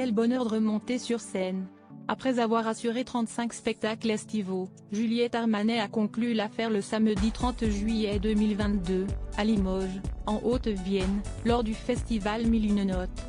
quel bonheur de remonter sur scène. Après avoir assuré 35 spectacles estivaux, Juliette Armanet a conclu l'affaire le samedi 30 juillet 2022, à Limoges, en Haute-Vienne, lors du festival Mille une notes.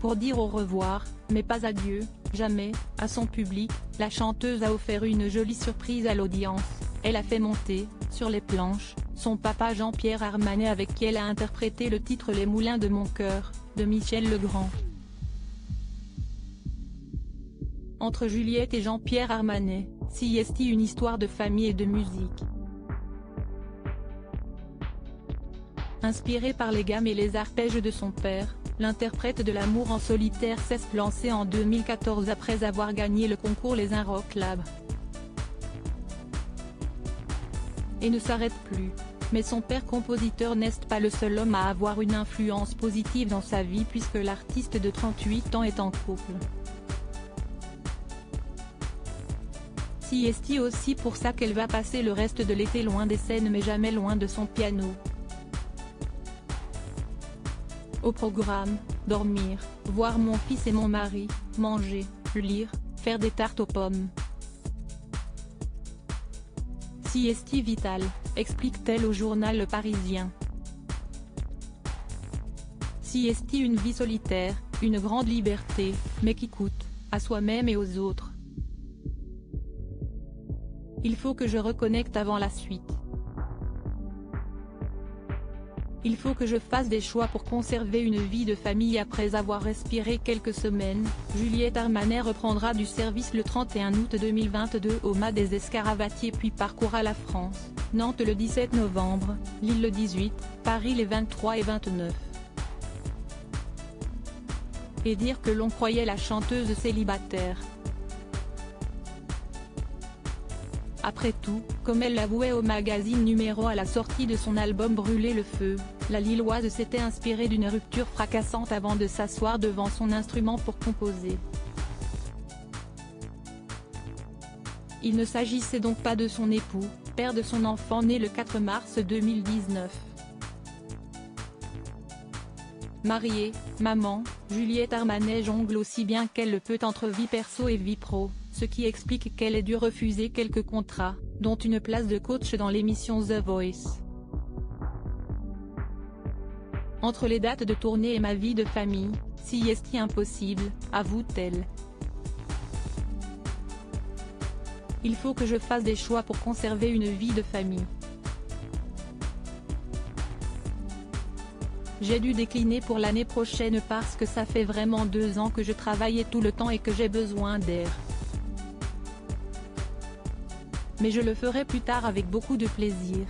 Pour dire au revoir, mais pas adieu, jamais, à son public, la chanteuse a offert une jolie surprise à l'audience. Elle a fait monter, sur les planches, son papa Jean-Pierre Armanet avec qui elle a interprété le titre Les Moulins de mon cœur, de Michel Legrand. Entre Juliette et Jean-Pierre Armanet, s'y est une histoire de famille et de musique. Inspiré par les gammes et les arpèges de son père, l'interprète de L'amour en solitaire s'est lancé en 2014 après avoir gagné le concours Les Un Rock Lab. Et ne s'arrête plus. Mais son père compositeur n'est pas le seul homme à avoir une influence positive dans sa vie puisque l'artiste de 38 ans est en couple. C'est aussi pour ça qu'elle va passer le reste de l'été loin des scènes mais jamais loin de son piano. Au programme, dormir, voir mon fils et mon mari, manger, lire, faire des tartes aux pommes. Sieste vitale, explique-t-elle au journal Le Parisien. Sieste une vie solitaire, une grande liberté, mais qui coûte, à soi-même et aux autres. Il faut que je reconnecte avant la suite. Il faut que je fasse des choix pour conserver une vie de famille après avoir respiré quelques semaines. Juliette Armanet reprendra du service le 31 août 2022 au Mas des Escaravatiers puis parcourra la France, Nantes le 17 novembre, Lille le 18, Paris les 23 et 29. Et dire que l'on croyait la chanteuse célibataire. Après tout, comme elle l'avouait au magazine Numéro à la sortie de son album Brûler le feu, la Lilloise s'était inspirée d'une rupture fracassante avant de s'asseoir devant son instrument pour composer. Il ne s'agissait donc pas de son époux, père de son enfant né le 4 mars 2019. Mariée, maman, Juliette Armanet jongle aussi bien qu'elle le peut entre vie perso et vie pro, ce qui explique qu'elle ait dû refuser quelques contrats, dont une place de coach dans l'émission The Voice. Entre les dates de tournée et ma vie de famille, si est impossible, avoue-t-elle. Il faut que je fasse des choix pour conserver une vie de famille. J'ai dû décliner pour l'année prochaine parce que ça fait vraiment 2 ans que je travaillais tout le temps et que j'ai besoin d'air. Mais je le ferai plus tard avec beaucoup de plaisir.